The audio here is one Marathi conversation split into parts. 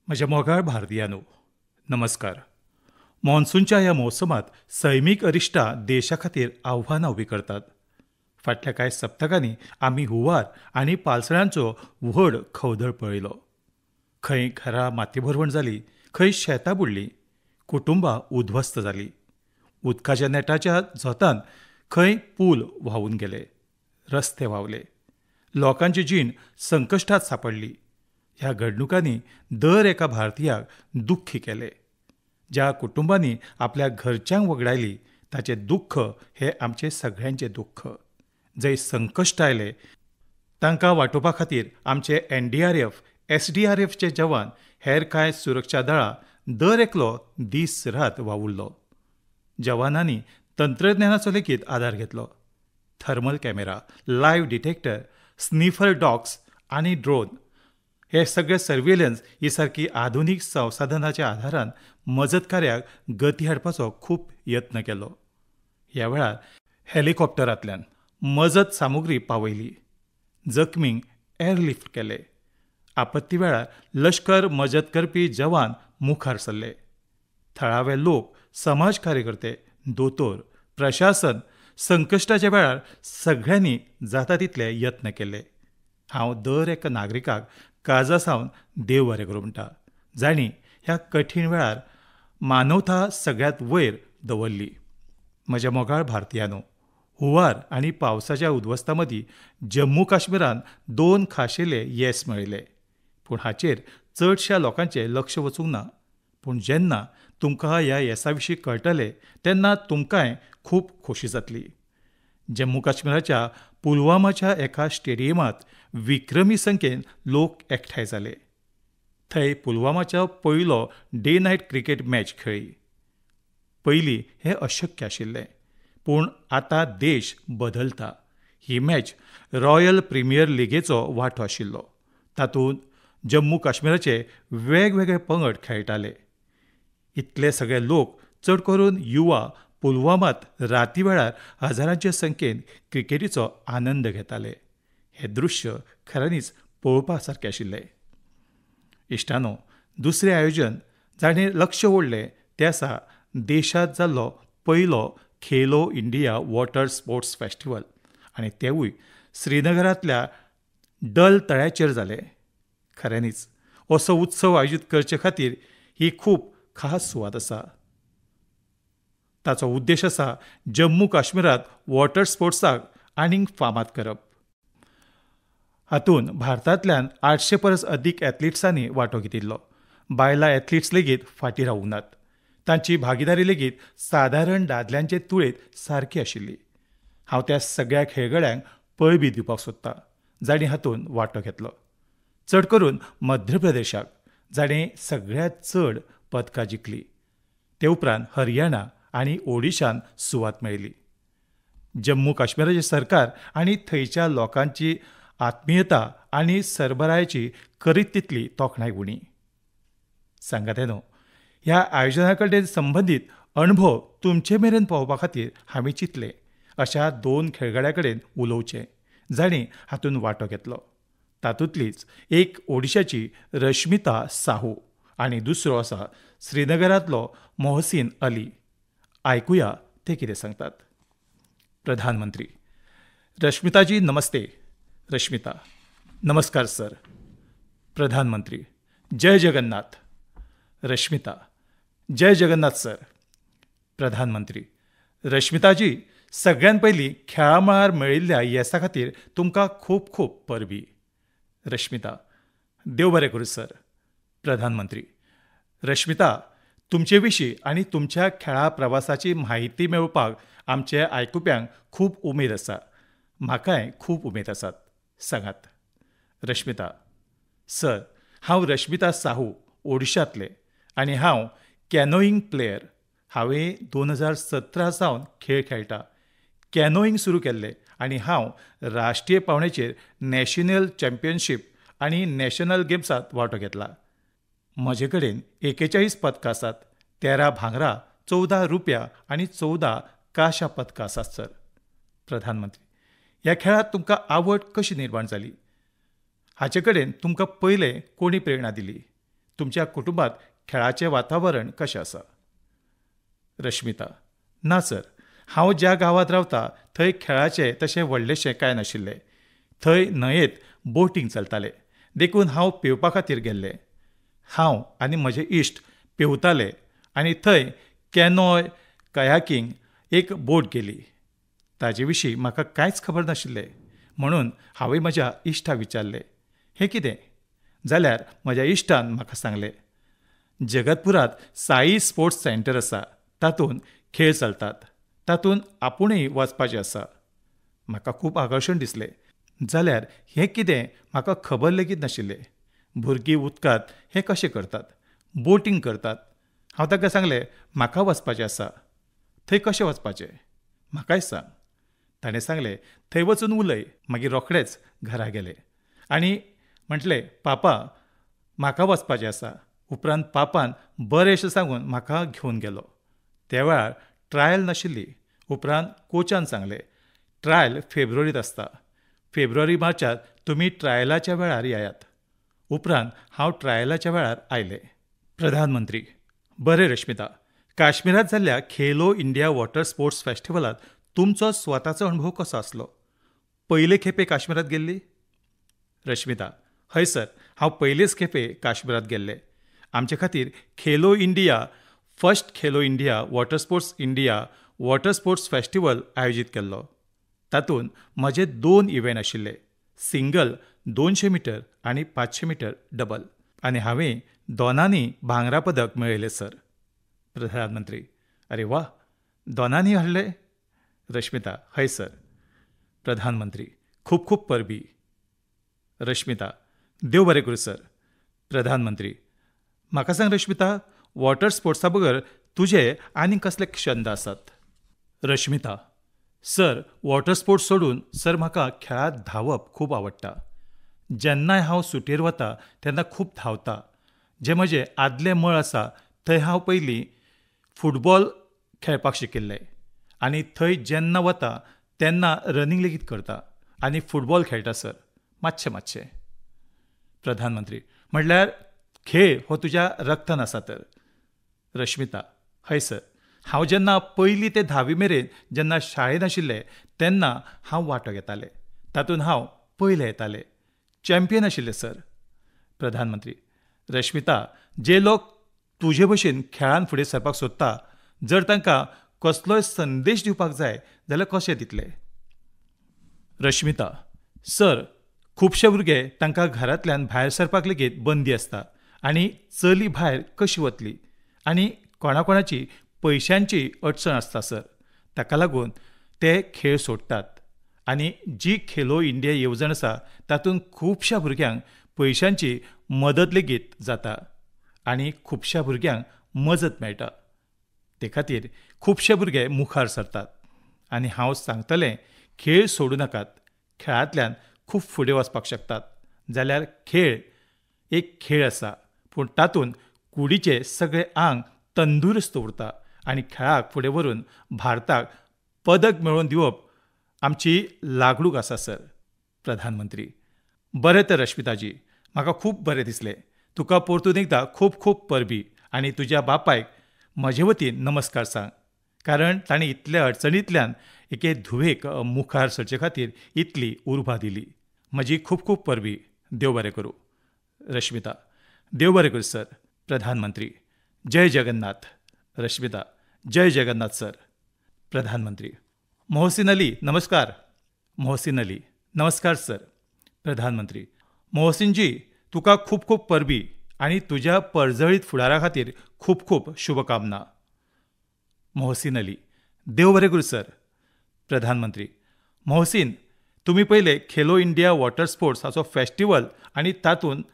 म्हज्या मोगाळ भारतीयांनो, नमस्कार. मॉन्सूनच्या ह्या मोसमात सैमीक अरिश्टां देशा खातीर आव्हानां उबीं करतात. फाटल्या कांय सप्तकांनी आमी हुंवार आनी पालसणांचो व्हड खवदळ पळयलो. खंय घरां मातयेभरवण जाली, खंय शेतां बुडलीं, कुटुंबां उध्वस्त जालीं. उदकाच्या नेटाच्या झोतान खंय पूल व्हांवून गेले, रस्ते व्हांवले, लोकांची जीण संकश्टांत सांपडली. ह्या घडणुकांनी दर एका भारतीयाक दुख्खी केलें. ज्या कुटुंबांनी आपल्या घरच्यांक वगडायलीं ताचें दुख्ख हें आमचें सगळ्यांचें दुख्ख. जंय संकश्ट आयलें तांकां वांटोवपा खातीर आमचे NDRF, SDRFचे जवान, हेर कांय सुरक्षा दळां दर एकलो दीस रात वावुरलो. जवानांनी तंत्रज्ञानाचो लेगीत आदार घेतलो. Thermal camera, live detector, sniffer dogs आनी ड्रोन हे सगळे सर्वेलन्स ही सारकी आधुनीक संसाधनाच्या आदारान मजत कार्याक गती हाडपाचो खूब यत्न केलो. ह्या वेळार हेलिकॉप्टरांतल्यान मजत सामुग्री पावयली. जखमींक एअरलिफ्ट केले. आपत्ती वेळार लश्कर मजत करपी जवान मुखार सरले. थळावे लोक, समाज कार्यकर्ते, दोतोर, प्रशासन संकश्टाच्या वेळार सगळ्यांनी जाता तितले यत्न केले. हांव दर एका नागरिकाक काळजा सावन देव बरें करूं म्हणटा, जाणी ह्या कठीण वेळार मानवता सगळ्यांत वयर दवरली. म्हज्या मोगाळ भारतीयांनो, हुंवार आनी पावसाच्या उद्वस्ता मदीं जम्मू काश्मीरान 2 खाशेले येस मेळयले. पूण हाचेर चडशा लोकांचें लक्ष वचूंक ना. पूण जेन्ना तुमकां ह्या येसा विशीं कळटलें तेन्ना तुमकांय खूब खोशी जातली. जम्मू काश्मीराच्या पुलवामाच्या एका स्टेडियमांत विक्रमी संख्येन लोक एकठांय जाले. थंय पुलवामाचो पयलो डे नायट क्रिकेट मॅच खेळ्ळी. पयलीं हें अशक्य आशिल्लें, पूण आतां देश बदलता. ही मॅच रॉयल प्रिमियर लिगेचो वांटो आशिल्लो. तातूंत जम्मू काश्मीराचे वेगवेगळे पंगड खेळटाले. इतले सगळे लोक, चड करून युवा, पुलवामात राती वेळार हजारांचे संख्येन क्रिकेटीचो आनंद घेताले. हें दृश्य खऱ्यांनीच पळोवपा सारकें आशिल्लें. इश्टानो, दुसरें आयोजन जाणें लक्ष ओडलें तें आसा देशांत जाल्लो पयलो Khelo India water sports festival, आनी तेवूय श्रीनगरांतल्या डल तळ्याचेर जालें. खऱ्यांनीच असो उत्सव आयोजीत करचे खातीर ही खूब खास सुवात आसा. ताचो उद्देश आसा जम्मू काश्मीरांत वॉटर स्पोर्ट्साक आनीक फामाद करप. हातूंत भारतांतल्यान 800 परस अदीक एथलीट्सांनी वांटो घेतिल्लो. बायलां एथलीट्स लेगीत फाटीं रावूंक नात. तांची भागीदारी लेगीत सादारण दादल्यांचे तुळेंत सारकी आशिल्ली. हांव त्या सगळ्या खेळगड्यांक पळबी दिवपाक सोदतां जाणीं हातूंत वांटो घेतलो. चड करून मध्य प्रदेशाक, जाणें सगळ्यांत चड पदकां जिखलीं. ते उपरांत हरियाणा आनी ओडिशान सुवात मेळयली. जम्मू काश्मीराचें सरकार आनी थंयच्या लोकांची आत्मीयता आनी सरबरायेची करीत तितली तोखणाय उणी. सांगातेनो, ह्या आयोजना कडेन संबंदीत अणभव तुमचे मेरेन पावोवपा खातीर हांवें चिंतलें अशा 2 खेळगड्यां कडेन उलोवचें, जाणीं हातूंत वांटो घेतलो. तातूंतलीच एक ओडिशाची रश्मिता साहू आनी दुसरो आसा श्रीनगरांतलो मोहसीन अली. आयकुया ते कितें सांगतात. प्रधानमंत्री: रश्मिताजी नमस्ते. रश्मिता: नमस्कार सर. प्रधानमंत्री: जय जगन्नाथ. रश्मिता: जय जगन्नाथ सर. प्रधानमंत्री: रश्मिताजी, सगळ्यान पयलीं खेळा मळार मेळिल्ल्या येसा खातीर तुमकां खूब खूब परबीं. रश्मिता: देव बरें करूं सर. प्रधानमंत्री: रश्मिता, तुमचे विशीं आनी तुमच्या खेळा प्रवासाची म्हायती मेळोवपाक आमचे आयकुप्यांक खूब उमेद आसा. म्हाकाय खूब उमेद आसात. सांगात. रश्मिता: सर, हांव रश्मिता साहू, ओडिशांतलें, आनी हांव कॅनोईंग प्लेयर. हांवें 2017 सावन खेळ खेळटां. कॅनोईंग सुरू केल्लें आनी हांव राष्ट्रीय पावंड्याचेर नॅशनल चॅम्पियनशीप आनी नॅशनल गेम्सांत वांटो घेतला. म्हजे कडेन 41 पदकां आसात. 13 भांगरा, 14 रुप्या आनी 14 कांश्या पदकां आसात सर. प्रधानमंत्री: ह्या खेळांत तुमकां आवड कशी निर्माण जाली? हाचे कडेन तुमकां पयलें कोणी प्रेरणा दिली? तुमच्या कुटुंबात खेळाचें वातावरण कशें आसा? रश्मिता: ना सर, हांव ज्या गांवांत रावता थंय खेळाचें तशें व्हडलेंशें कांय नाशिल्लें. थंय न्हंयेंत बोटींग चलतालें, देखून हांव पेंवपा खातीर गेल्लें. हांव आनी म्हजे इश्ट पेंवताले आनी थंय कॅनोय कयाकींग एक बोट गेली. ताजे विशीं म्हाका कांयच खबर नाशिल्लें, म्हणून हांवें म्हज्या इश्टाक विचारलें, हें कितें? जाल्यार म्हज्या इश्टान म्हाका सांगलें, जगतपुरांत साई स्पोर्ट्स सेंटर आसा, तातूंत खेळ चलतात, तातूंत आपुणूय वचपाचें आसा. म्हाका खूब आकर्शण दिसलें. जाल्यार हें कितें म्हाका खबर लेगीत नाशिल्लें. भुरगीं उदकांत हें कशें करतात, बोटींग करतात. हांव ताका सांगलें, म्हाका वचपाचें आसा. थंय कशें वचपाचें म्हाकाय सांग. ताणें सांगलें, थंय वचून उलय. मागीर रोखडेंच घरा गेलें आनी म्हटलें, पापा म्हाका वचपाचें आसा. उपरांत पापान बरेंशें सांगून म्हाका घेवन गेलो. त्या वेळार ट्रायल नाशिल्ली. उपरांत कोचान सांगलें, ट्रायल फेब्रुवारींत आसता. फेब्रुवारी मार्चांत तुमी ट्रायलाच्या वेळार येयात. उपरांत हांव ट्रायलाच्या वेळार आयलें. प्रधानमंत्री: बरें रश्मिता, काश्मीरांत जाल्ल्या खेलो इंडिया वॉटर स्पोर्ट्स फेस्टिवलांत तुमचो स्वताचो अणभव कसो आसलो? पयले खेपे काश्मीरांत गेल्ली? रश्मिता: हय सर, हांव पयलेच खेपे काश्मीरांत गेल्लें. आमचे खातीर Khelo India first Khelo India water sports festival आयोजीत केल्लो. तातूंत म्हजे 2 इव्हेंट आशिल्ले, सिंगल 200 मीटर आनी 500 मीटर डबल. आनी हांवें दोनांनी भांगरा पदक मेळयलें सर. प्रधानमंत्री: अरे वा, दोनांनी हाडलें? रश्मिता: हय सर. प्रधानमंत्री: खूब खूब परबीं. रश्मिता: देव बरें करूं सर. प्रधानमंत्री: म्हाका सांग रश्मिता, वॉटर स्पोर्ट्सा बगर तुजे आनी कसले छंद आसात? रश्मिता: सर, वॉटर स्पोर्ट्स सोडून सर म्हाका खेळांत धांवप खूब आवडटा. जेन्नाय हांव सुटयेर वता तेन्ना खूब धांवता. जें म्हजें आदलें मळ आसा थंय हांव पयलीं फुटबॉल खेळपाक शिकिल्लें आनी थंय जेन्ना वता तेन्ना रनिंग लेगीत करता आनी फुटबॉल खेळटा सर, मातशें. प्रधानमंत्री: म्हणल्यार खेळ हो तुज्या रगतान आसा तर? रश्मिता: हय सर. हांव जेन्ना 1ली ते 10वी मेरेन जेन्ना शाळेंत आशिल्लें तेन्ना हांव वांटो घेतालें. तातूंत हांव पयलें येतालें. चॅम्पियन आशिल्लें सर. प्रधानमंत्री: रश्मिता, जे लोक तुजे भशेन खेळांत फुडें सरपाक सोदता, जर तांकां कसलोय संदेश दिवपाक जाय जाल्यार कशें दितले? रश्मिता: सर, खुबशे भुरगे तांकां घरांतल्यान भायर सरपाक लेगीत बंदी आसता आनी चली भायर कशी वतली आनी कोणाकोणाची पयशांची अडचण आसता सर. ताका लागून ते खेळ सोडटात आनी जी खेलो इंडिया येवजण आसा तातूंत खुबश्या भुरग्यांक पयशांची मदत लेगीत जाता आनी खुबश्या भुरग्यांक मजत मेळटा. ते खातीर खुबशे भुरगे मुखार सरतात आनी हांव सांगतलें, खेळ सोडूं नाकात. खेळांतल्यान खूब फुडें वचपाक शकतात. जाल्यार खेळ एक खेळ आसा, पूण तातूंत कुडीचें सगळें आंग तंदुरुस्त उरता आनी खेळाक फुडें व्हरून भारताक पदक मेळोवन दिवप आमची लागणूक आसा सर. प्रधानमंत्री: बरें तर रश्मिताजी, म्हाका खूब बरें दिसलें. तुका परतून एकदां खूब खूब परबीं आनी तुज्या बापायक म्हजे वतीन नमस्कार सांग, कारण ताणें इतल्या अडचणींतल्यान एके धुवेक मुखार सरचे खातीर इतली उर्बा दिली. म्हजी खूब खूब परबीं. देव बरें करूं. रश्मिता: देव बरें करूं सर. प्रधानमंत्री: जय जगन्नाथ. रश्मिता: जय जगन्नाथ सर. प्रधानमंत्री: मोहसिन अली नमस्कार. मोहसिन अली: नमस्कार सर. प्रधानमंत्री: मोहसिनजी, तुका खूब खूब परबीं आनी तुज्या परजळीत फुडारा खातीर खूब खूब शुभकामना. मोहसिन अली: देव बरें करूं सर. प्रधानमंत्री: मोहसिन, तुमी पयले खेलो इंडिया वॉटर स्पोर्ट्स हाचो फेस्टिवल आनी तातूंत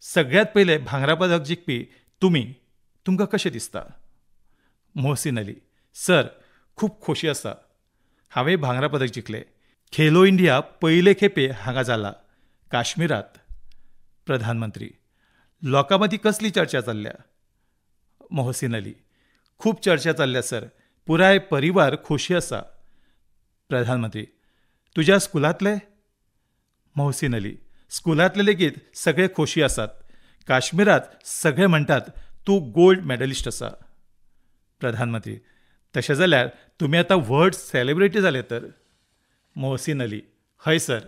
सगळ्यांत पयले भांगरा पदक जिखपी तुमकां कशें दिसता? मोहसिन अली: सर, खूब खोशी आसा. हांवें भांगरा पदक जिखलें. खेलो इंडिया पयले खेपे हांगा जाला, काश्मीरांत. प्रधानमंत्री: लोकां मदीं कसली चर्चा चल्ल्या? मोहसिन अली: खूब चर्चा चल्ल्या सर. पुराय परिवार खोशी आसा. प्रधानमंत्री: तुज्या स्कुलांतले? मोहसिन अली: स्कुलांतले लेगीत सगळे खोशी आसात, काश्मीरात सगळे म्हणटात तूं गोल्ड मॅडलिस्ट आसा. प्रधानमंत्री: तशें जाल्यार तुमी आतां व्हड सेलिब्रिटी जाले तर. मोहसीन अली: हय सर.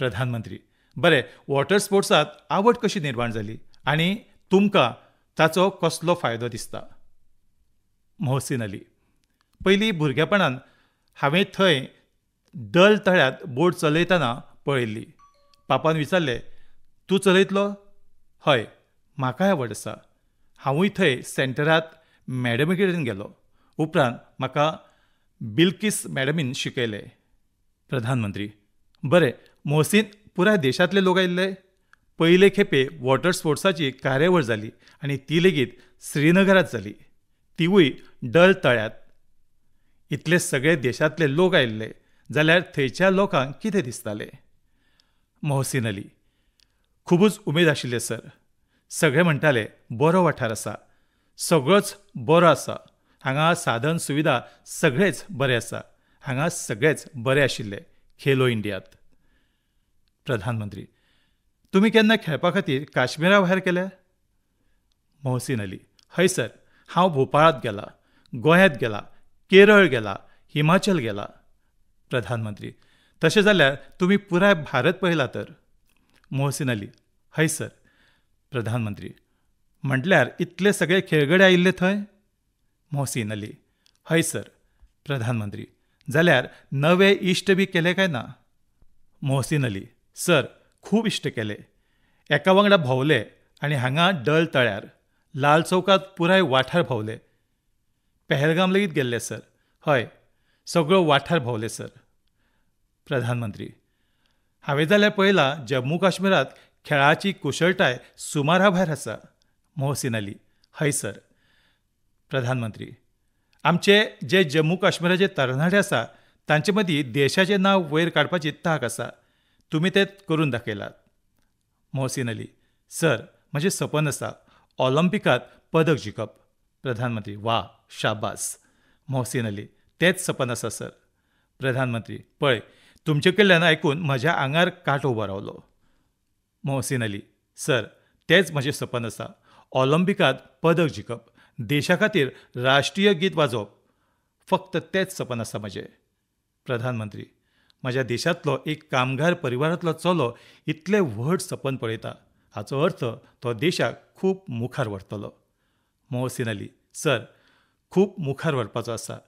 प्रधानमंत्री: बरें, वॉटर स्पोर्ट्सांत आवड कशी निर्माण जाली आनी तुमकां ताचो कसलो फायदो दिसता? मोहसीन अली: पयलीं भुरगेपणांत हांवें थंय दल तळ्यांत बोट चलयतना पळयल्ली. पापान विचारलें, तूं चलयतलो? हय, म्हाकाय आवड आसा. हांवूय थंय सेंटरांत मॅडमी कडेन गेलो. उपरांत म्हाका बिल्कीस मॅडमीन शिकयलें. प्रधानमंत्री: बरें, मोहसीन, पुराय देशांतले लोक आयिल्ले? पयले खेपे वॉटर स्पोर्ट्साची कार्यावळ जाली आनी ती लेगीत श्रीनगरांत जाली, तिवूय डल तळ्यांत. इतले सगळे देशांतले लोक आयिल्ले जाल्यार थंयच्या लोकांक कितें दिसतालें? मोहसीन अली: खुबूच उमेद आशिल्ली सर. सगळे म्हणटाले बरो वाठार आसा, सगळोच बरो आसा, हांगा साधन सुविधा सगळेच बरे आसा, हांगा सगळेच बरे आशिल्ले खेलो इंडियांत. प्रधानमंत्री: तुमी केन्ना खेळपा खातीर काश्मीरा भायर गेले? मोहसीन अली: हय सर, हांव भोपाळांत गेला, गोंयांत गेला, केरळ गेला, हिमाचल गेला. प्रधानमंत्री: तशें जाल्यार तुमी पुराय भारत पळयला तर? मोहसीन अली: हय सर. प्रधानमंत्री: म्हटल्यार इतले सगळे खेळगडे आयिल्ले थंय? मोहसीन अली: हय सर. प्रधानमंत्री: जाल्यार नवे इश्ट बी केले काय ना? मोहसीन अली: सर, खूब इश्ट केले. एका वांगडा भोंवले आनी हांगा डल तळ्यार, लाल चौकात पुराय वाठार भोंवले. पहलगाम लेगीत गेल्ले सर. हय, सगळो वाठार भोंवले सर. प्रधानमंत्री: हांवें जाल्यार पळयलां जम्मू काश्मीरांत खेळाची कुशळटाय सुमरा भायर आसा. मोहसीन अली: हय सर. प्रधानमंत्री: आमचे जे जम्मू काश्मीराचे तरणाटे आसा तांचे मदीं देशाचें नांव वयर काडपाची तांक आसा. तुमी तें करून दाखयलात. मोहसीन अली: सर, म्हजें सपन आसा ऑलिंपिकांत पदक जिखप. प्रधानमंत्री: वा, शाबास. मोहसीन अली: तेंच सपन आसा सर. प्रधानमंत्री: पळय, तुमचे कडल्यान आयकून म्हज्या आंगार कांटो उबो रावलो. मोहसीन अली: सर, तेंच म्हजें सपन आसा ऑलिंपिकांत पदक जिखप, देशा खातीर राष्ट्रीय गीत वाजोवप. फक्त तेंच सपन आसा म्हजें. प्रधानमंत्री: म्हज्या देशांतलो एक कामगार परिवारांतलो चलो इतलें व्हड सपन पळयता हाचो अर्थ तो देशाक खूब मुखार व्हरतलो. मोहसीन अली: सर, खूब मुखार व्हरपाचो आसा.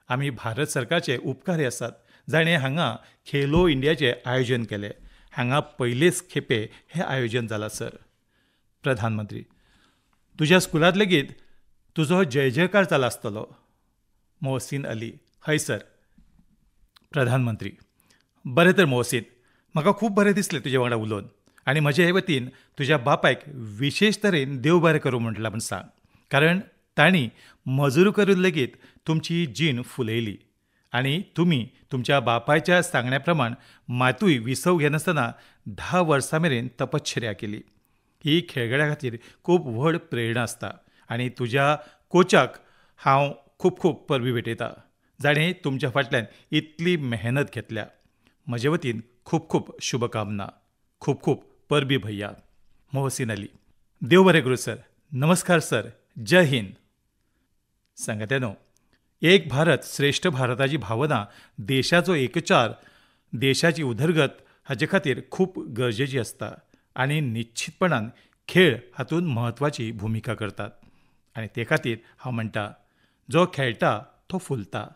आमी भारत सरकारचे उपकारी आसात जाणें हांगा खेलो इंडियाचें आयोजन केलें. हांगा पयलेच खेपे हें आयोजन जालां सर. प्रधानमंत्री: तुज्या स्कुलांत लेगीत तुजो जय जयकार जाला आसतलो. मोहसीन अली: हय सर. प्रधानमंत्री: बरें तर मोहसीन, म्हाका खूब बरें दिसलें तुजे वांगडा उलोवन आनी म्हजे हे वतीन तुज्या बापायक विशेश तरेन देव बरें करूं म्हटलां म्हूण सांग, कारण तांणी मजूर करून लेगीत तुमची जीण फुलयली आनी तुमी तुमच्या बापायच्या सांगण्या प्रमाण मातूय विसव घेनासतना 10 वर्सां मेरेन तपश्चर्या केली. ही खेळगड्यां खातीर खूब व्हड प्रेरणा आसता आनी तुज्या कोचाक हांव खूब खूब परबी भेटयतां जाणें तुमच्या फाटल्यान इतली मेहनत घेतल्या. म्हजे वतीन खूब खूब शुभकामना. खूब खूब परबी भैया. मोहसीन अली: देव बरें करूं सर. नमस्कार सर. जय हिंद. सांगात्यानो, एक भारत श्रेष्ठ भारताची भावना, देशाचो एकचार, देशाची उदरगत हाचे खातीर खूब गरजेची आसता आनी निश्चितपणान खेळ हातूंत म्हत्वाची भुमिका करतात. आनी ते खातीर हांव म्हणटा, जो खेळटा तो फुलता.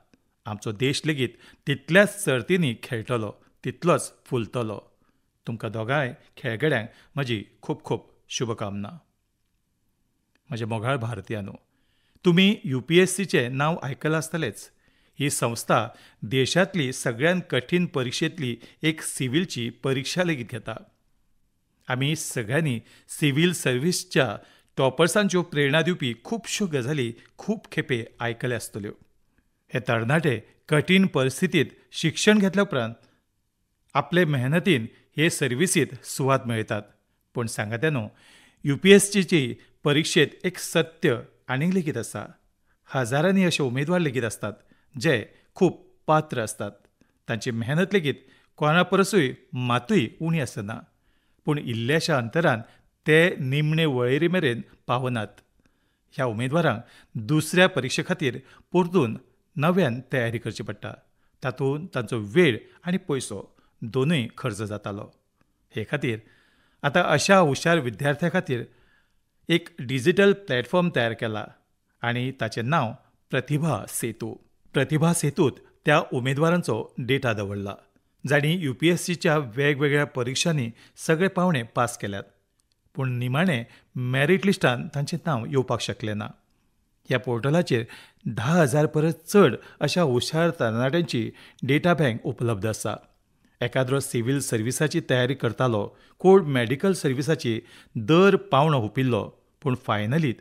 आमचो देश लेगीत तितल्याच सर्तींनी खेळटलो, तितलोच फुलतलो. तुमकां दोगांय खेळगड्यांक म्हजी खूब खूब शुभकामना. म्हजे मोगाळ भारतीयानो, तुमी UPSCचें नांव आयकलां आसतलेंच. ही संस्था देशांतली सगळ्यांत कठीण परीक्षेंतली एक सिव्हिलची परीक्षा लेगीत घेता. आमी सगळ्यांनी सिव्हील सर्व्हिसच्या टॉपर्सांच्यो प्रेरणा दिवपी खुबश्यो गजाली खूब खेपे आयकल्यो आसतल्यो. हे तरणाटे कठीण परिस्थितींत शिक्षण घेतल्या उपरांत आपले मेहनतीन हे सर्विसींत सुवात मेळयतात. पूण सांगात्यानो, UPSCची परीक्षेंत एक सत्य आनीक लेगीत आसा. हजारांनी अशे उमेदवार लेगीत आसतात जे खूब पात्र आसतात. तांची मेहनत लेगीत कोणा परसूय मातूय उणी आसना. पूण इल्ल्याशा अंतरान ते निमणे वळेरी मेरेन पावनात. ह्या उमेदवारांक दुसऱ्या परीक्षे खातीर परतून नव्यान तयारी करची पडटा. तातूंत तांचो वेळ आनी पयसो दोनूय खर्च जातालो. हे खातीर आतां अशा हुशार विद्यार्थ्यां खातीर एक डिजिटल प्लॅटफॉर्म तयार केला आनी ताचें नांव प्रतिभा सेतू. प्रतिभा सेतूंत त्या उमेदवारांचो डेटा दवरला जांणी UPSCच्या वेगवेगळ्या परीक्षांनी सगळे पावणे पास केल्यात, पूण निमाणें मॅरिट लिस्टांत तांचें नांव येवपाक शकलें ना. ह्या पोर्टलाचेर 10,000 परस चड अशा हुशार तरणाट्यांची डेटा बँक उपलब्ध आसा. एकाद्रो सिव्हील सर्विसाची तयारी करतालो, कोण मेडिकल सर्विसाची दर पावणो हुपिल्लो, पूण फायनलीत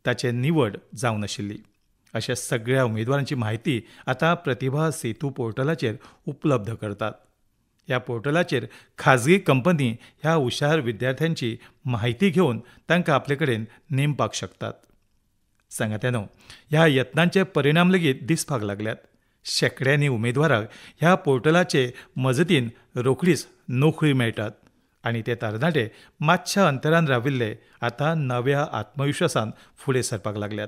ताची निवड जावं नाशिल्ली. अशा सगळ्या उमेदवारांची म्हायती आतां प्रतिभा सेतू पोर्टलाचेर उपलब्ध करतात. ह्या पोर्टलाचेर खाजगी कंपनी ह्या हुशार विद्यार्थ्यांची म्हायती घेवन तांकां आपले कडेन नेमपाक शकतात. सांगात्यानो, ह्या यत्नांचे परिणाम लेगीत दिसपाक लागल्यात. शेकड्यांनी उमेदवाराक ह्या पोर्टलाचे मजतीन रोखडीच नोकरी मेळटात आनी ते तरणाटे मातशा अंतरान राविल्ले आतां नव्या आत्मविश्वासान फुडें सरपाक लागल्यात.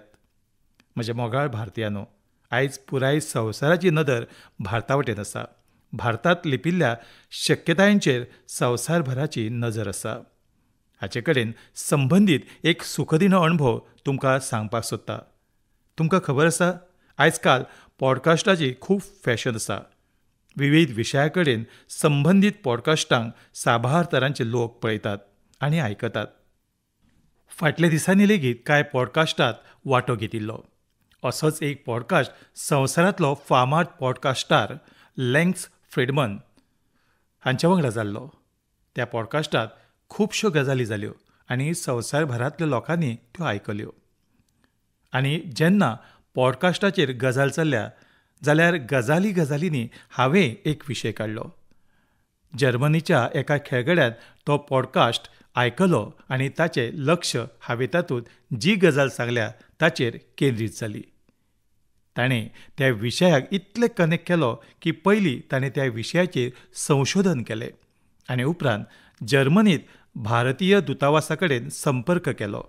म्हजे मोगाळ भारतीयानो, आयज पुराय संवसाराची नदर भारता वटेन आसा. भारतांत लिपिल्ल्या शक्यतायांचेर संवसारभराची नजर आसा. हाचे कडेन संबंदीत एक सुखदिनो अणभव तुमकां सांगपाक सोदता. तुमकां खबर आसा, आयज काल पॉडकास्टाची खूब फॅशन आसा. विविध विशया कडेन संबंदीत पॉडकास्टांक साबार तरांचे लोक पळयतात आनी आयकतात. फाटल्या दिसांनी लेगीत कांय पॉडकास्टांत वांटो घेतिल्लो. असोच एक पॉडकास्ट संवसारांतलो फामाद पॉडकास्टार लेंक्स फ्रिडमन हांच्या वांगडा जाल्लो. त्या पॉडकास्टांत खुबश्यो गजाली जाल्यो आनी संवसारभरांतल्या लोकांनी त्यो आयकल्यो. आनी जेन्ना पॉडकास्टाचेर गजाल चल्ल्या जाल्यार गजालींनी हांवें एक विशय काडलो. जर्मनीच्या एका खेळगड्यान तो पॉडकास्ट आयकलो आनी ताचें लक्ष हांवें तातूंत जी गजाल सांगल्या ताचेर केंद्रीत जाली. ताणें त्या विशयाक इतलें कनेक्ट केलो की पयलीं ताणें त्या विशयाचेर संशोधन केलें आनी उपरांत जर्मनींत भारतीय दुतावासा कडेन संपर्क केलो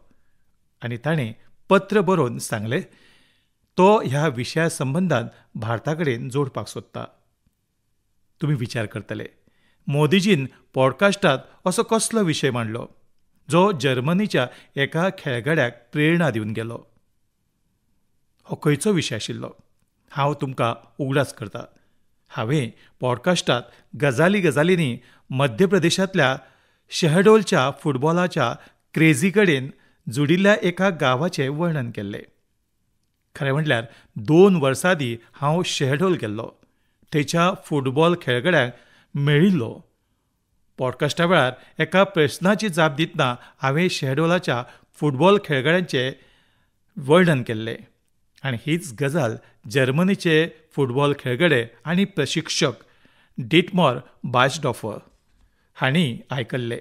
आनी ताणें पत्र बरोवन सांगलें तो ह्या विशया संबंदान भारता कडेन जोडपाक सोदता. तुमी विचार करतले, मोदीजीन पॉडकास्टांत असो कसलो विशय मांडलो जो जर्मनीच्या एका खेळगड्याक प्रेरणा दिवन गेलो? हो खंयचो विशय आशिल्लो? हांव तुमकां उगडास करतां. हांवें पॉडकास्टांत गजालींनी मध्य प्रदेशांतल्या शहडोलच्या फुटबॉलाच्या क्रेझी कडेन जुडिल्ल्या एका गांवाचें वर्णन केल्लें. खरें म्हटल्यार 2 वर्सां आदीं हांव शहडोल गेल्लो. थंयच्या फुटबॉल खेळगड्यांक मेळिल्लो. पॉडकास्टा वेळार एका प्रस्नाची जाप दितना हांवें शहडोलाच्या फुटबॉल खेळगड्यांचें वर्णन केल्लें आनी हीच गजाल जर्मनीचे फुटबॉल खेळगडे आनी प्रशिक्षक डिटमॉर बायस्डॉफर हांणी आयकल्ले.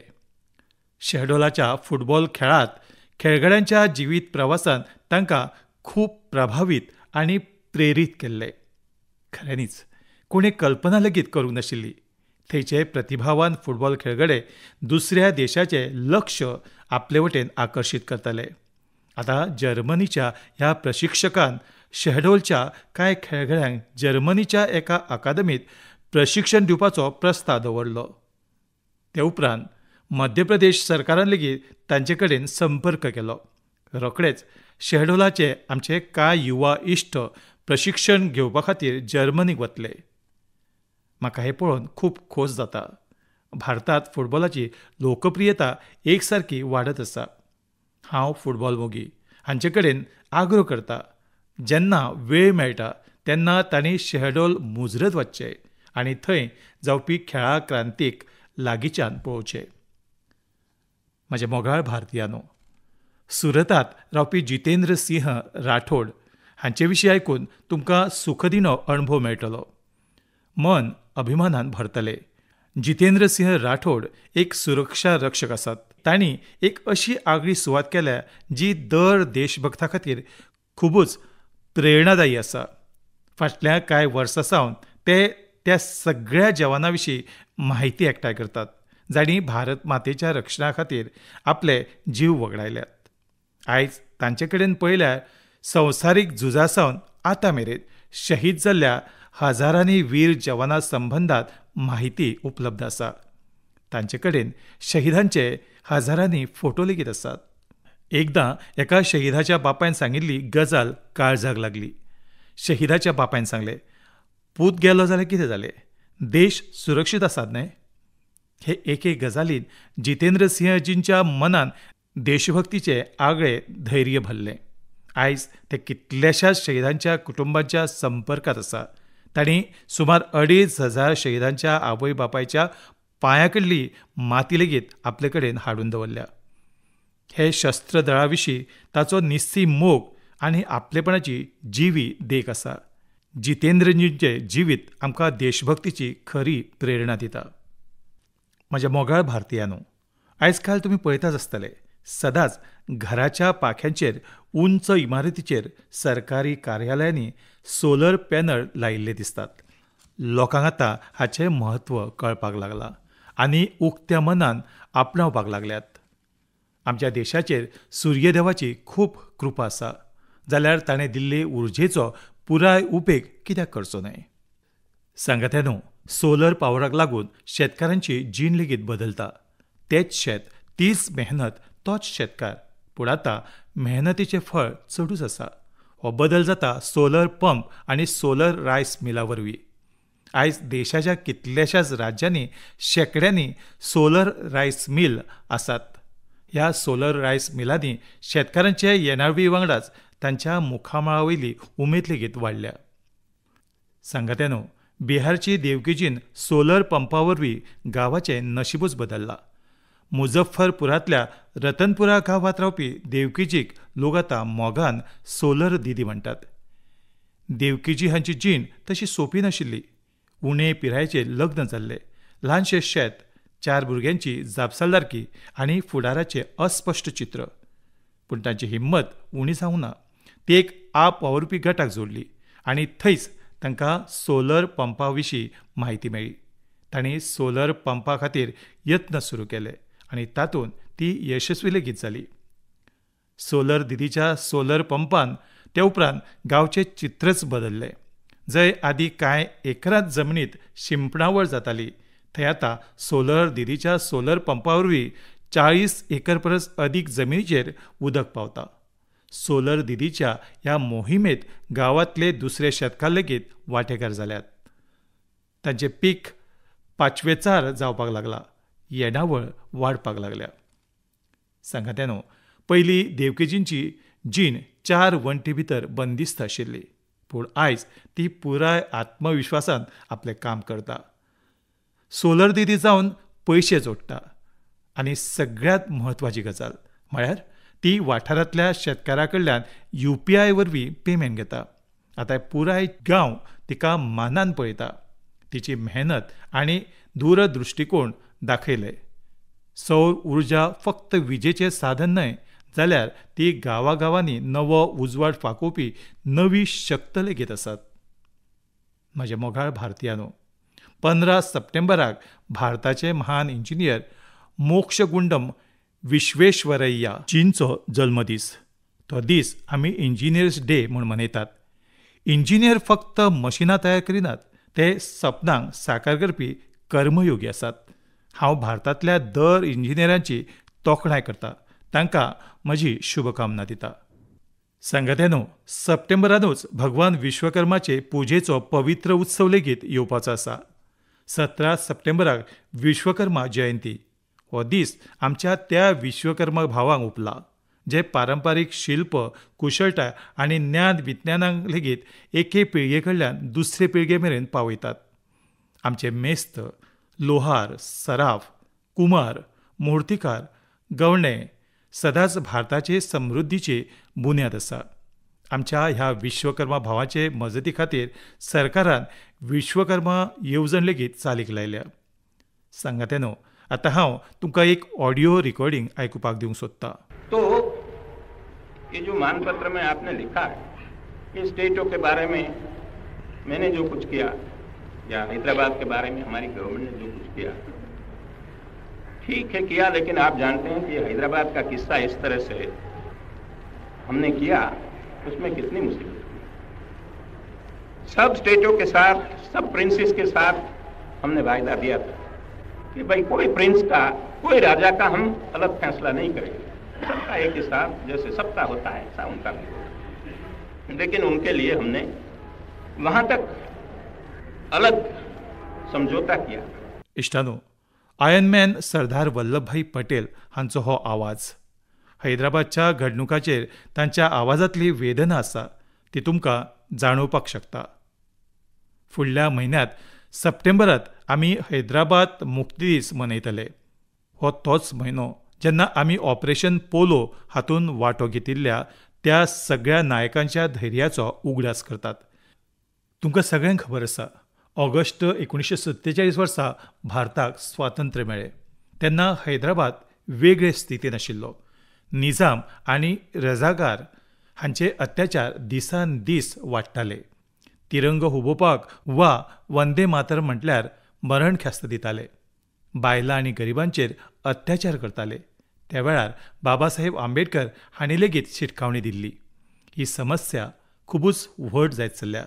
शहडोलाच्या फुटबॉल खेळांत खेळगड्यांच्या जिवीत प्रवासान तांकां खूब प्रभावीत आनी प्रेरीत केल्ले. खऱ्यांनीच कोणें कल्पना लेगीत करूंक नाशिल्ली थंयचे प्रतिभावान फुटबॉल खेळगडे दुसऱ्या देशाचें लक्ष आपले वटेन आकर्शीत करतले. आतां जर्मनीच्या ह्या प्रशिक्षकान शहडोलच्या कांय खेळगड्यांक जर्मनीच्या एका अकादमीत प्रशिक्षण दिवपाचो प्रस्ताव दवरलो. ते उपरांत मध्य प्रदेश सरकारान लेगीत तांचे कडेन संपर्क केलो. रोखडेच शहडोलाचे आमचे कांय युवा इश्ट प्रशिक्षण घेवपा खातीर जर्मनीक वतले. म्हाका हें पळोवन खूब खोस जाता. भारतांत फुटबॉलाची लोकप्रियता एकसारकी वाडत आसा. हांव फुटबॉल मोगी हांचे कडेन आग्रो करता, जेन्ना वेळ मेळटा तेन्ना तांणी शहडोल मुजरत वचचें आनी थंय जावपी खेळा क्रांतीक लागींच्यान पळोवचें. म्हजे मोगाळ भारतीयानो, सुरतांत रावपी जितेंद्र सिंह राठोड हांचे विशीं आयकून तुमकां सुखदिनो अणभव मेळटलो. मन अभिमानान भरतलें. जितेंद्र सिंह राठोड एक सुरक्षा रक्षक आसात. तांणी एक अशी आगळी सुवात केल्या जी दर देशभक्ता खातीर खुबूच प्रेरणादायी आसा. फाटल्या कांय वर्सां सावन ते त्या सगळ्या जवानां विशीं म्हायती एकठांय करतात जाणी भारत मातेच्या रक्षणा खातीर आपले जीव वगडायल्यात. आयज तांचे कडेन पळयल्यार संवसारीक झुजा सावन आतां मेरेन शहीद जाल्ल्या हजारांनी वीर जवानां संबंदात माहिती उपलब्ध आसा. तांचे कडेन शहिदांचे हजारांनी फोटो लेगीत आसात. एकदां एका शहिदाच्या बापायन सांगिल्ली गजाल काळजाक लागली. शहिदाच्या बापायन सांगलें, पूत गेलो जाल्यार कितें जालें, देश सुरक्षीत आसात न्हय. हे एक गजालीन जितेंद्र सिंहजींच्या मनान देशभक्तीचे आगळे धैर्य भरलें. आयज ते कितल्याशाच शहिदांच्या कुटुंबाच्या संपर्कात आसा. तांणी सुमार 2,500 शहिदांच्या आवय बापायच्या पांयाकडली माती लेगीत आपले कडेन हाडून दवरल्या. हे शस्त्र दळा विशीं ताचो निस्सी मोग आनी आपलेपणाची जिवी देख आसा. जितेंद्रजींचे जिवीत आमकां देशभक्तीची खरी प्रेरणा दिता. म्हज्या मोगाळ भारतीयांनो, आयज काल तुमी पळयताच आसतले, सदांच घराच्या पाख्यांचेर उंच इमारतीचेर सरकारी कार्यालयांनी सोलर पॅनल लायिल्ले दिसतात. लोकांक आतां हाचें म्हत्व कळपाक लागलां आनी उक्त्या मनान आपणावपाक लागल्यात. आमच्या देशाचेर सूर्यदेवाची खूब कृपा आसा, जाल्यार ताणें दिल्ले उर्जेचो पुराय उपेग कित्याक करचो न्हय. सांगात्यानो, सोलर पावराक लागून शेतकारांची जीण लेगीत बदलता. तेच शेत, तीच मेहनत, तोच शेतकार, पूण आतां मेहनतीचें फळ चडूच आसा. हो बदल जाता सोलर पंप आनी सोलर रायस मिला वरवीं. आयज देशाच्या कितल्याशाच राज्यांनी शेकड्यांनी सोलर रायस मिल आसात. ह्या सोलर रायस मिलांनी शेतकारांचे येणावळी वांगडाच तांच्या मुखामळा वयली उमेद लेगीत वाडल्या. सांगात्यानो, बिहारची देवकीजीन सोलर पंपा वरवीं गांवाचें नशीबूच बदल्लां. मुझफ्फरपुरांतल्या रतनपुरा गांवांत रावपी देवकीजीक लोक आतां मोगान सोलर दिदी म्हणटात. देवकीजी हांची जीण तशी सोंपी नाशिल्ली. उणे पिरायेचेर लग्न जाल्लें, ल्हानशें शेत, 4 भुरग्यांची जापसालदारकी आनी फुडाराचें अस्पश्ट चित्र. पूण तांची हिम्मत उणी जावंक ना. ती एक आप वावुरपी गटाक जोडली आनी थंयच तांकां सोलर पंपा विशीं म्हायती मेळ्ळी. तांणी सोलर पंपा खातीर यत्न सुरू केले आनी तातूंत ती यशस्वी लेगीत जाली. सोलर दिदीच्या सोलर पंपान ते उपरांत गांवचें चित्रच बदल्लें. जंय आदीं कांय एकरांत जमनीत शिंपणावळ जाताली, थंय आतां सोलर दिदीच्या सोलर पंपा वरवीं 40 एकर परस अदीक जमनीचेर उदक पावता. सोलर दिदीच्या ह्या मोहिमेंत गांवांतले दुसरे शेतकार लेगीत वांटेकार जाल्यात. तांचें पीक 5वेचार जावपाक लागलां, येणावळ वाडपाक लागल्या. सांगात्यानो, पयलीं देवकीजींची जीण 4 वण्टी भितर बंदिस्त आशिल्ली, पूण आयज ती पुराय आत्मविश्वासान आपलें काम करता. सोलर दिदी जावन पयशे जोडटा आनी सगळ्यांत म्हत्वाची गजाल म्हळ्यार ती वाठारांतल्या शेतकारा कडल्यान UPI वरवीं पेमेंट घेता. आतां पुराय गांव तिका मानान पळयता. तिची मेहनत आनी दूरदृश्टीकोण दाखयले. सौर उर्जा फक्त विजेचें साधन न्हय, जाल्यार ती गांवांगांवांनी नवो उजवाड फांकोवपी नवी शक्त लेगीत आसात. म्हजे मोगाळ भारतीयांनो, 15 सप्टेंबराक भारताचे महान इंजिनियर मोक्षगुंडम विश्वेश्वरैया जींचो जल्मदीस. तो दीस आमी इंजिनियर्स डे म्हूण मनयतात. इंजिनियर फक्त मशिनां तयार करिनात, ते सपनांक साकार करपी कर्मयोगी आसात. हांव भारतांतल्या दर इंजिनियरांची तोखणाय करता. तांकां म्हजी शुभकामना दिता. सांगात्यानो, सप्टेंबरानूच भगवान विश्वकर्माचे पुजेचो पवित्र उत्सव लेगीत येवपाचो आसा. 17 सप्टेंबराक विश्वकर्मा जयंती. हो दीस आमच्या त्या विश्वकर्मा भावांक उपला, जे पारंपारीक शिल्प, कुशळटाय आनी ज्ञान विज्ञानांक लेगीत एके पिळगे कडल्यान दुसरे पिळगे मेरेन पावयतात. आमचे मेस्त, लोहार, सराफ, कुंभार, मुर्तीकार, गवणे सदांच भारताचे समृद्धीची बुन्याद आसा. आमच्या ह्या विश्वकर्मा भावाचे मजती खातीर सरकारान विश्वकर्मा येवजण लेगीत चालीक लायल्या. सांगात्यानो, आतां हांव तुमकां एक ऑडियो रिकॉर्डिंग आयकुपाक दिवंक सोदतां. तो ये जो मानपत्र में आपने लिखा है, ये स्टेटों के बारे में मैंने जो कुछ किया या हैदराबाद के बारे में हमारी गवर्नमेंट ने जो कुछ किया, ठीक है किया, लेकिन आप जानते हैं कि हैदराबाद का किस्सा इस तरह से हमने किया, उसमें कितनी मुसीबत हुई। सब स्टेटों के साथ, सब प्रिंसेस के साथ हमने वायदा दिया था कि भाई कोई प्रिंस का, कोई राजा का हम अलग फैसला नहीं करेंगे, सबका एक हिसाब, जैसे सबका होता है ऐसा उनका भी होता। लेकिन उनके लिए हमने वहां तक अलग समझौता किया। इश्टानो, आयर्नमॅन सरदार वल्लभभाई पटेल हांचो हो आवाज. हैदराबादच्या घडणुकाचेर तांच्या आवाजांतली वेदना आसा ती तुमकां जाणोवपाक शकता. फुडल्या म्हयन्यात सप्टेंबरांत आमी हैदराबाद मुक्ती दीस मनयतले. हो तोच म्हयनो जेन्ना आमी ऑपरेशन पोलो हातूंत वांटो घेतिल्ल्या त्या सगळ्या नायकांच्या धैर्याचो उगडास करतात. तुमकां सगळ्यांक खबर आसा, ऑगस्ट 1947 वर्सा भारताक स्वातंत्र्य मेळ्ळें. तेन्ना हैदराबाद वेगळे स्थितीन आशिल्लो. निजाम आनी रजाकार हांचे अत्याचार दिसान दीस वाडटाले. तिरंग हुबोवपाक वा वंदे मातरम म्हटल्यार मरण ख्यास्त दिताले. बायलां आनी गरिबांचेर अत्याचार करताले. त्या वेळार बाबासाहेब आंबेडकर हांणी लेगीत शिटकावणी दिल्ली. ही समस्या खुबूच व्हड जायत चल्ल्या.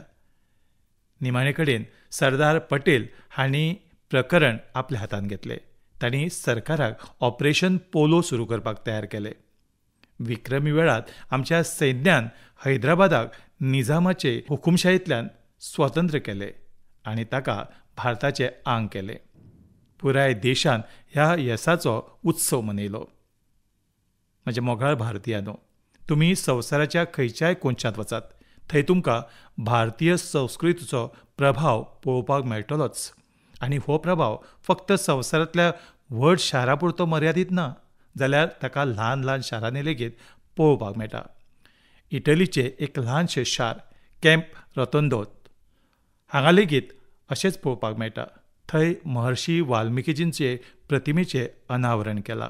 निमाणे कडेन सरदार पटेल हांणी प्रकरण आपल्या हातांत घेतलें. तांणी सरकाराक ऑपरेशन पोलो सुरू करपाक तयार केलें. विक्रमी वेळात आमच्या सैन्यान हैदराबादाक निजामाचे हुकुमशायेंतल्यान स्वतंत्र केलें आनी ताका भारताचें आंग केलें. पुराय देशान ह्या येसाचो उत्सव मनयलो. म्हजे मोगाळ भारतीयानो, तुमी संवसाराच्या खंयच्याय कोनशांत वचात, थंय तुमकां भारतीय संस्कृतीचो प्रभाव पळोवपाक मेळटलोच. आनी हो प्रभाव फक्त संवसारांतल्या व्हड शारां पुरतो मर्यादीत ना, जाल्यार ताका ल्हान ल्हान शारांनी लेगीत पळोवपाक मेळटा. इटलीचें एक ल्हानशें शार कॅम्प रोतोंदो हांगा लेगीत अशेंच पळोवपाक मेळटा. थंय महर्षी वाल्मिकीजींचे प्रतिमेचें अनावरण केलां.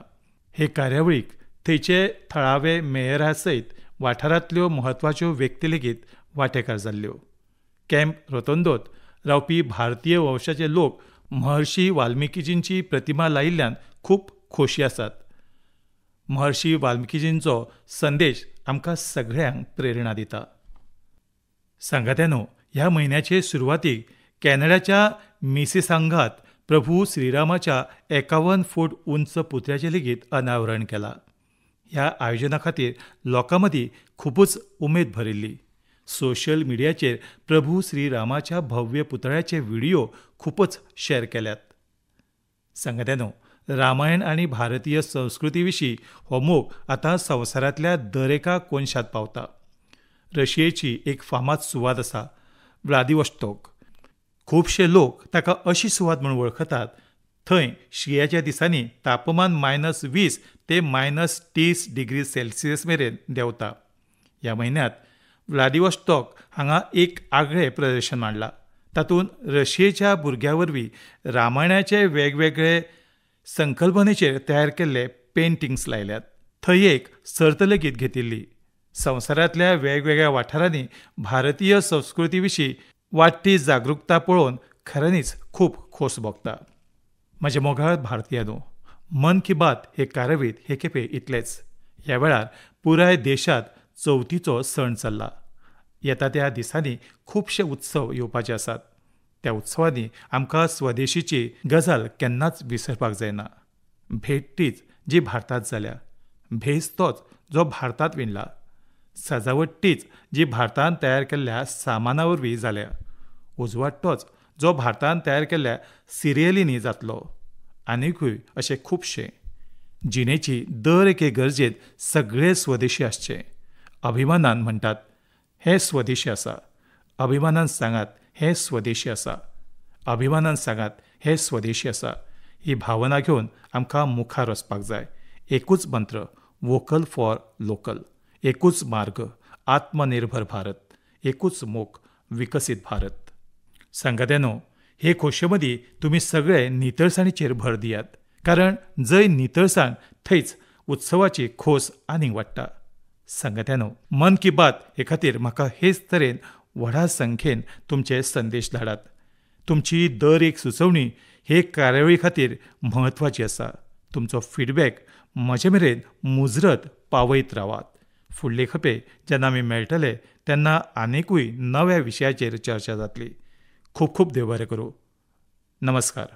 हे कार्यावळीक थंयचे थळावे मेयरा सयत वाठारांतल्यो म्हत्वाच्यो व्यक्ती लेगीत वांटेकार जाल्ल्यो. कॅम्प रोतोंदोत रावपी भारतीय वंशाचे लोक महर्षी वाल्मिकीजींची प्रतिमा लायिल्ल्यान खूब खोशी आसात. महर्षी वाल्मिकीजींचो संदेश आमकां सगळ्यांक प्रेरणा दिता. सांगात्यानो, ह्या म्हयन्याचे सुरवातीक कॅनडाच्या मिसिसांगात प्रभू श्रीरामाच्या 51 फूट उंच पुतळ्याचें लेगीत अनावरण केलां. ह्या आयोजना खातीर लोकां मदीं खुबूच उमेद भरिल्ली. सोशल मिडियाचेर प्रभू श्रीरामाच्या भव्य पुतळ्याचे व्हिडिओ खूबच शेअर केल्यात. सांगात्यानो, रामायण आनी भारतीय संस्कृती विशीं हो मोग आतां संवसारांतल्या दरेका कोनशांत पावता. रशियेची एक फामाद सुवात आसा, व्लादिवोस्तोक. खुबशे लोक ताका अशी सुवात म्हूण वळखतात. थंय शिंयाच्या दिसांनी तापमान -20 ते -30 डिग्री सेल्सियस मेरेन देंवता. ह्या म्हयन्यांत व्लादिवोस्तोक हांगा एक आगळें प्रदर्शन मांडलां. तातूंत रशियेच्या भुरग्यां वरवीं रामायणाचे वेगवेगळे संकल्पनेचेर तयार केल्ले पेंटिंग्स लायल्यात. थंय एक सर्त लेगीत घेतिल्ली. संवसारांतल्या वेगवेगळ्या वाठारांनी भारतीय संस्कृती विशीं वाडटी जागरूकता पळोवन खऱ्यांनीच खूब खोस भोगता. म्हजे मोगाळ भारतीयानो, मन की बात हे कार्यावळींत हे खेपे इतलेंच. ह्या वेळार पुराय देशांत चवथीचो सण चल्ला. येता त्या दिसांनी खुबशे उत्सव येवपाचे आसात. त्या उत्सवांनी आमकां स्वदेशीची गजाल केन्नाच विसरपाक जायना. भेट तीच जी भारतांत जाल्या, भेस तोच जो भारतांत विणला, सजावट तीच जी भारतांत तयार केल्ल्या सामाना वरवीं जाल्या, उजवाड तोच जो भारतांत तयार केल्ल्या सिरियलींनी जातलो. आनीकूय अशे खुबशे. जिणेची दर एके गरजेंत सगळे स्वदेशी आसचे. अभिमानान म्हणटात, हें स्वदेशी आसा. अभिमानान सांगात, हें स्वदेशी आसा. अभिमानान सांगात, हें स्वदेशी आसा. ही भावना घेवन आमकां मुखार वचपाक जाय. एकूच मंत्र, वोकल फॉर लोकल. एकूच मार्ग, आत्मनिर्भर भारत. एकूच मोख, विकसीत भारत. सांगात्यानो, हे खोशे मदीं तुमी सगळे नितळसाणीचेर भर दियात. कारण जंय नितळसाण थंयच उत्सवाची खोस आनीक वाडटा. सांगात्यानो, मन की बात हे खातीर म्हाका हेच तरेन व्हडा संख्येन तुमचे संदेश धाडात. तुमची दर एक सुचोवणी हे कार्यावळी खातीर म्हत्वाची आसा. तुमचो फीडबॅक म्हजे मेरेन मुजरत पावयत रावात. फुडले खेपे जेन्ना आमी मेळटले तेन्ना आनीकूय नव्या विशयाचेर चर्चा जातली. खूब खूब देव बरें करूं. नमस्कार.